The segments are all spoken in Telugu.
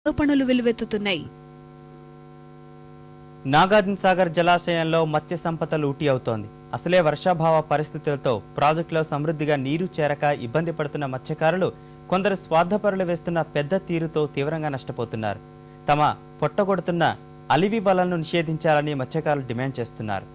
ఆరోపణలు వెల్లువెత్తుతున్నాయి. నాగార్జునసాగర్ జలాశయంలో మత్స్య సంపద లూటీ అవుతోంది. అసలే వర్షాభావ పరిస్థితులతో ప్రాజెక్టులో సమృద్ధిగా నీరు చేరక ఇబ్బంది పడుతున్న మత్స్యకారులు కొందరు స్వార్థపరులు వేస్తున్న పెద్ద తీరుతో తీవ్రంగా నష్టపోతున్నారు. తమ పొట్టగొడుతున్న అలివి వలలను నిషేధించాలని మత్స్యకారులు డిమాండ్ చేస్తున్నారు.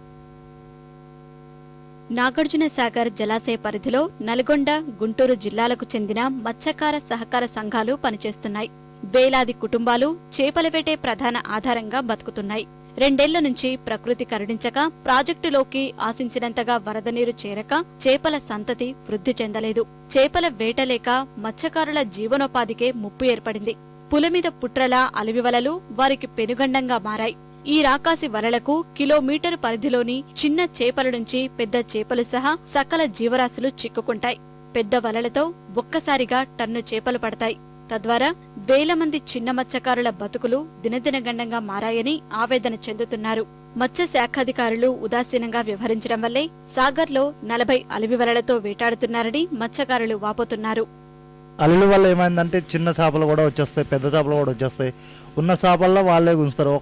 నాగార్జునసాగర్ జలాశయ పరిధిలో నల్గొండ, గుంటూరు జిల్లాలకు చెందిన మత్స్యకార సహకార సంఘాలు పనిచేస్తున్నాయి. వేలాది కుటుంబాలు చేపల వేటే ప్రధాన ఆధారంగా బతుకుతున్నాయి. 2 ఏళ్ల నుంచి ప్రకృతి కరుణించక ప్రాజెక్టులోకి ఆశించినంతగా వరద నీరు చేరక చేపల సంతతి వృద్ధి చెందలేదు. చేపల వేటలేక మత్స్యకారుల జీవనోపాధికే ముప్పు ఏర్పడింది. పులమీద పుట్రల అలివి వలలు వారికి పెనుగండంగా మారాయి. ఈ రాకాసి వలలకు కిలోమీటరు పరిధిలోని చిన్న చేపల నుంచి పెద్ద చేపలు సహా సకల జీవరాశులు చిక్కుకుంటాయి. పెద్ద వలలతో ఒక్కసారిగా టన్ను చేపలు పడతాయి. తద్వారా వేల మంది చిన్న మత్స్యకారుల బతుకులు దినదినగండంగా మారాయని ఆవేదన చెందుతున్నారు. మత్స్య శాఖాధికారులు ఉదాసీనంగా వ్యవహరించడం వల్లే సాగర్లో 40 అలివి వలలతో వేటాడుతున్నారని మత్స్యకారులు వాపోతున్నారు. అల్లుల వల్ల ఏమైందంటే చిన్న చేపలు కూడా వచ్చేస్తాయి, పెద్ద చేపలు కూడా వచ్చేస్తాయి. ఉన్న చేపల్లో వాళ్ళే గుంచుతారు.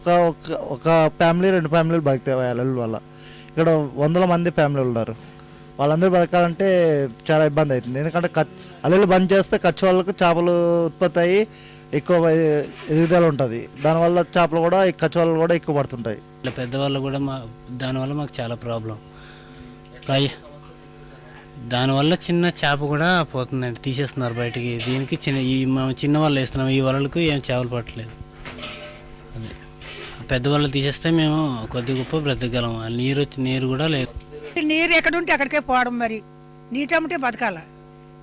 ఒక ఫ్యామిలీ 2 ఫ్యామిలీలు బతుకుతాయి అల్లుల వల్ల. ఇక్కడ 100 మంది ఫ్యామిలీలు ఉన్నారు. వాళ్ళందరూ బతకాలంటే చాలా ఇబ్బంది అవుతుంది. ఎందుకంటే అల్లులు బంద్ చేస్తే ఖర్చు వాళ్ళకు చేపలు ఉత్పత్తి అయ్యి ఎక్కువ ఎదుగుదల ఉంటుంది. దానివల్ల చేపలు కూడా ఖర్చు వాళ్ళు కూడా ఎక్కువ పడుతుంటాయి. పెద్దవాళ్ళు కూడా దానివల్ల మాకు చాలా ప్రాబ్లం. దానివల్ల చిన్న చేప కూడా పోతుందండి, తీసేస్తున్నారు బయటికి. దీనికి చిన్న వాళ్ళు వేస్తున్నాం, ఈ వలలకు ఏం చేపలు పట్టలేదు. అదే పెద్దవాళ్ళు తీసేస్తే మేము కొద్ది గొప్ప బ్రతకగలం. నీరు కూడా లేదు. నీరు ఎక్కడుంటే అక్కడికే పోవడం, మరి నీటమ్మంటే బతకాల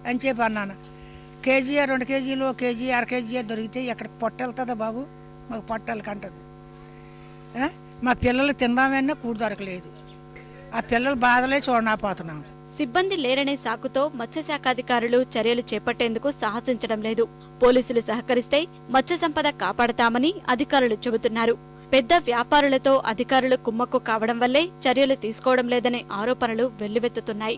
అని చెప్పి అన్నాను. కేజీ 2 కేజీలు, కేజీ 1/2 కేజీ దొరికితే ఎక్కడ పొట్ట వెళ్తుందా బాబు? మాకు పొట్టాలి కంటది. మా పిల్లలు తిన్నామన్నా కూడు దొరకలేదు. ఆ పిల్లల బాధలే చూడనాపోతున్నాం. సిబ్బంది లేరనే సాకుతో మత్స్యశాఖాధికారులు చర్యలు చేపట్టేందుకు సాహసించడం లేదు. పోలీసులు సహకరిస్తే మత్స్య సంపద కాపాడతామని అధికారులు చెబుతున్నారు. పెద్ద వ్యాపారులతో అధికారులు కుమ్మక్కు కావడం వల్లే చర్యలు తీసుకోవడం లేదనే ఆరోపణలు వెల్లువెత్తుతున్నాయి.